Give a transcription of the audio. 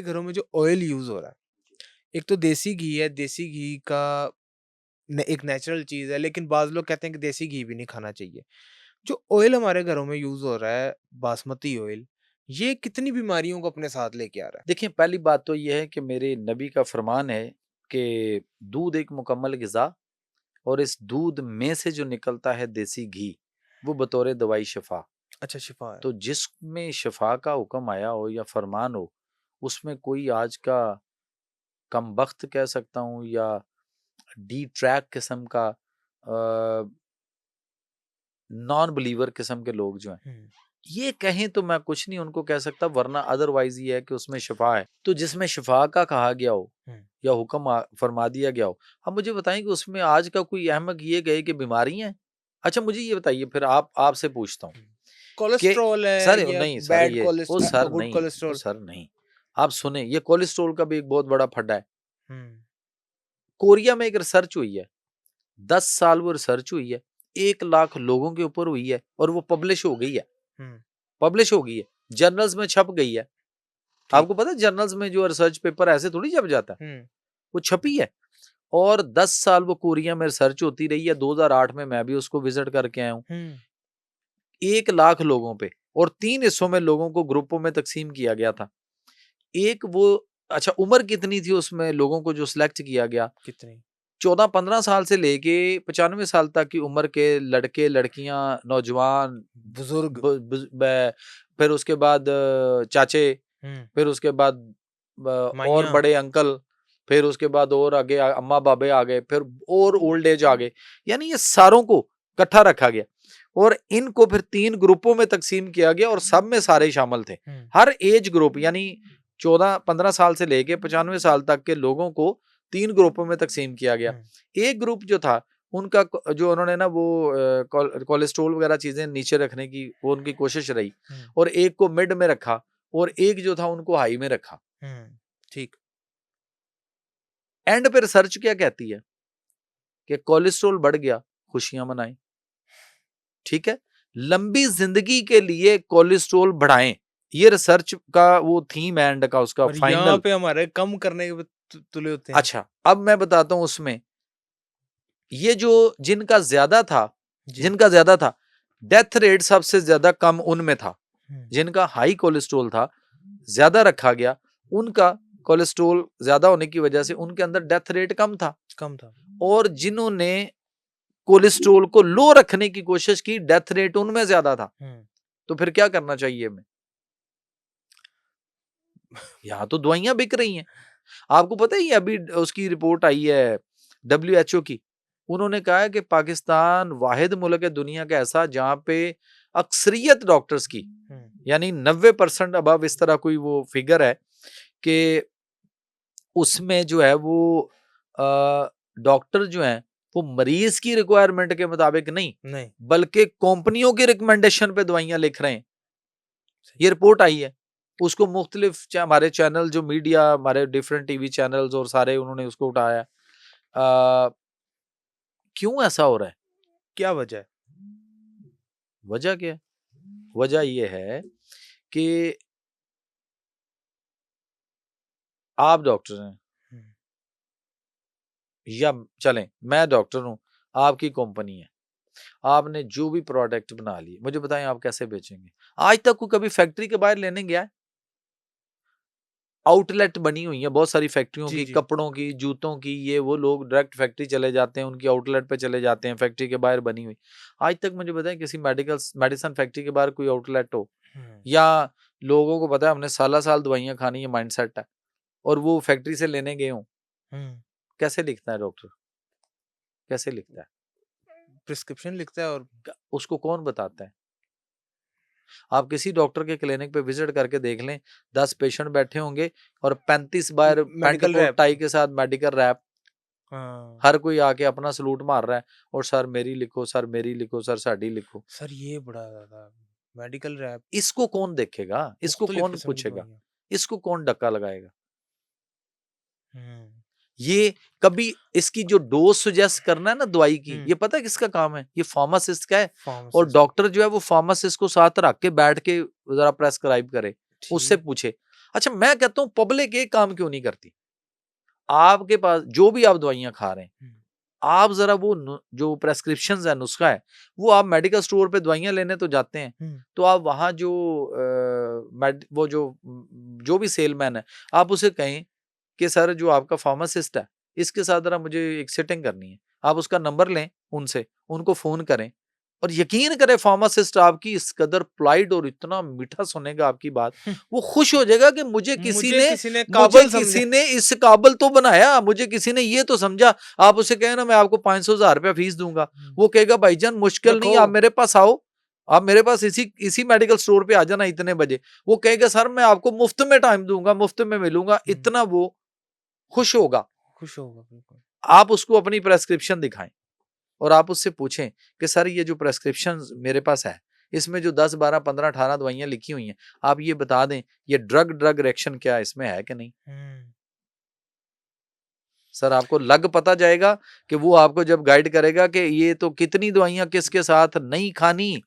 घरों में जो ऑयल यूज हो रहा है, एक तो देसी घी है, देसी घी का एक नेचुरल चीज है, लेकिन बाज लोग कहते हैं कि देसी घी भी नहीं खाना चाहिए। जो ऑयल हमारे घरों में यूज हो रहा है, बासमती ऑयल, ये कितनी बीमारियों को अपने साथ लेके आ रहा है? देखिए, पहली बात तो ये है कि मेरे नबी का फरमान है कि दूध एक मुकम्मल ग़िज़ा, और इस दूध में से जो निकलता है देसी घी, वो बतौर दवाई शिफा। अच्छा, शिफा है। तो जिसमें शिफा का हुक्म आया हो या फरमान हो, उसमें कोई आज का कमबख्त कह सकता हूँ या डी ट्रैक किस्म का नॉन बिलीवर किस्म के लोग जो हैं, हम्म। ये कहें तो मैं कुछ नहीं उनको कह सकता, वरना अदरवाइज ये है कि उसमें शिफा है। तो जिसमें शिफा का कहा गया हो हम्म। या हुक्म फरमा दिया गया हो, अब मुझे बताएं कि उसमें आज का कोई अहमक ये कहे कि बीमारी है। अच्छा, मुझे ये बताइए, फिर आप आपसे पूछता हूँ कि कोलेस्ट्रॉल है सर या नहीं सर, बैड ये वो कोलेस्ट्रॉल, सर गुड नहीं, वो कोलेस्ट्रॉल? सर नहीं, आप सुने, ये कोलेस्ट्रोल का भी एक बहुत बड़ा फड्डा है। हम्म। कोरिया में एक रिसर्च हुई है, 10 साल वो रिसर्च हुई है, 1 लाख लोगों के ऊपर हुई है, और वो पब्लिश हो गई है। हम्म। पब्लिश हो गई है, जर्नल्स में छप गई है। ठीक। आपको पता है जर्नल्स में जो रिसर्च पेपर ऐसे थोड़ी छप जाता है, हम्म। वो छपी है। और 10 साल वो कोरिया में रिसर्च होती रही है। 2008 में मैं भी उसको विजिट करके आया हूँ। हम्म। 1 लाख लोगों पे, और 3 हिस्सों में लोगों को ग्रुपों में तकसीम किया गया था। एक वो, अच्छा, उम्र कितनी थी उसमें लोगों को जो सिलेक्ट किया गया? कितनी? 14-15 साल से लेके 95 साल तक की उम्र के लड़के लड़कियां, नौजवान, बुजुर्ग। फिर उसके बाद चाचे, हम्म। फिर उसके बाद और माइया। बड़े अंकल, फिर उसके बाद और आगे अम्मा बाबे आ गए, फिर और ओल्ड एज आ गए। यानी ये सारों को इकट्ठा रखा गया, और इनको फिर 3 ग्रुपों में तकसीम किया गया, और सब में सारे शामिल थे। हम्म। हर एज ग्रुप, यानी 14-15 साल से लेके 95 साल तक के लोगों को 3 ग्रुपों में तकसीम किया गया। एक ग्रुप जो था, उनका जो उन्होंने ना वो कोलेस्ट्रोल वगैरह चीजें नीचे रखने की वो उनकी कोशिश रही, और एक को मिड में रखा, और एक जो था उनको हाई में रखा। ठीक। एंड पे रिसर्च क्या कहती है कि कोलेस्ट्रोल बढ़ गया, खुशियां मनाएं। ठीक है, लंबी जिंदगी के लिए कोलेस्ट्रोल बढ़ाएं, ये रिसर्च का वो थीम है, एंड का उसका और यहाँ फाइनल। पे हमारे कम करने के तुले होते हैं। अच्छा, अब मैं बताता हूं उसमें, ये जो जिनका ज्यादा था, जी। जिनका ज्यादा था, डेथ रेट सबसे ज्यादा कम उनमें था। जिनका हाई कोलेस्ट्रोल था, ज्यादा रखा गया, उनका कोलेस्ट्रोल ज्यादा होने की वजह से उनके अंदर डेथ रेट कम था। और जिन्होंने कोलेस्ट्रोल को लो रखने की कोशिश की, डेथ रेट उनमें ज्यादा था। तो फिर क्या करना चाहिए हमें? यहाँ तो दवाइयां बिक रही हैं। आपको पता ही है, अभी उसकी रिपोर्ट आई है WHO की, उन्होंने कहा है कि पाकिस्तान वाहिद मुल्क है दुनिया का ऐसा जहां पे अक्सरियत डॉक्टर्स की, यानी 90% अबव, इस तरह कोई वो फिगर है कि उसमें जो है वो डॉक्टर जो हैं वो मरीज की रिक्वायरमेंट के मुताबिक नहीं, बल्कि कंपनियों की रिकमेंडेशन पे दवाइयां लिख रहे हैं। ये रिपोर्ट आई है। उसको मुख्तलिफ हमारे चैनल, जो मीडिया, हमारे डिफरेंट टीवी चैनल्स और सारे, उन्होंने उसको उठाया। क्यों ऐसा हो रहा है? क्या वजह है? वजह क्या है? वजह यह है कि आप डॉक्टर हैं, या चलें मैं डॉक्टर हूं, आपकी कंपनी है, आपने जो भी प्रोडक्ट बना लिए, मुझे बताएं आप कैसे बेचेंगे? आज तक कोई कभी फैक्ट्री के बाहर लेने गया है? आउटलेट बनी हुई है बहुत सारी फैक्ट्रियों की, कपड़ों की, जूतों की, ये वो, लोग डायरेक्ट फैक्ट्री चले जाते हैं, उनकी आउटलेट पे चले जाते हैं, फैक्ट्री के बाहर बनी हुई। आज तक मुझे बताएं किसी मेडिसिन फैक्ट्री के बाहर कोई आउटलेट हो? या लोगों को पता है हमने साला साल दवाइयां खानी है, माइंडसेट है, और वो फैक्ट्री से लेने गए हों? कैसे लिखता है डॉक्टर? कैसे लिखता है? प्रिस्क्रिप्शन लिखता है, और उसको कौन बताता है? आप किसी डॉक्टर के क्लिनिक पे विजिट करके देख लें, 10 पेशेंट बैठे होंगे और 35 बार पैंट कोट टाई के साथ मेडिकल रैप, हर कोई आके अपना सलूट मार रहा है, और सर मेरी लिखो, सर मेरी लिखो, सर साड़ी लिखो। सर ये बड़ा ज्यादा मेडिकल रैप, इसको कौन देखेगा? इसको कौन पूछेगा? इसको कौन धक्का लगाएगा? ये कभी इसकी जो डोज सुजेस्ट करना है ना दवाई की, ये पता है किसका काम है? ये फार्मासिस्ट का है। और डॉक्टर जो है वो फार्मासिस्ट को साथ रख के बैठ के जरा प्रेस्क्राइब करे, उससे पूछे। अच्छा, मैं कहता हूँ पब्लिक एक काम क्यों नहीं करती? आपके पास जो भी आप दवाइयाँ खा रहे हैं, आप ज़रा वो जो प्रेस्क्रिप्शंस है, नुस्खा है, वो आप मेडिकल स्टोर पे दवाइयाँ लेने तो जाते हैं, तो आप वहाँ जो वो जो भी सेलमैन है, आप उसे कहें कि सर जो आपका फार्मासिस्ट है, इसके साथ ज़रा मुझे एक सिटिंग करनी है। आप उसका नंबर लें उनसे, उनको फ़ोन करें और यकीन करें फार्मासिस्ट आपकी इस कदर पोलाइट और इतना मीठा सुनेगा आपकी बात, वो खुश हो जाएगा कि मुझे किसी ने मुझे काबिल समझा। किसी ने इस काबिल तो बनाया, मुझे किसी ने ये तो समझा। आप उसे कहें ना मैं आपको 500,000 रुपया फीस दूँगा, वो कहेगा भाईजान मुश्किल नहीं, रखो। आप मेरे पास आओ, आप मेरे पास इसी मेडिकल स्टोर पे आ जाना इतने बजे। वो कहेगा सर मैं आपको मुफ्त में टाइम दूँगा, मुफ्त में मिलूँगा, इतना वो खुश होगा। खुश होगा बिल्कुल। आप उसको अपनी प्रेस्क्रिप्शन दिखाएँ और आप उससे पूछें कि सर ये जो प्रेस्क्रिप्शन मेरे पास है, इसमें जो 10, 12, 15, 18 दवाइयाँ लिखी हुई हैं, आप ये बता दें, ये ड्रग रिएक्शन क्या इसमें है कि नहीं? सर आपको लग पता जाएगा कि वो आपको जब गाइड करेगा कि ये तो कितनी दवाइयाँ किसके साथ नहीं खानी,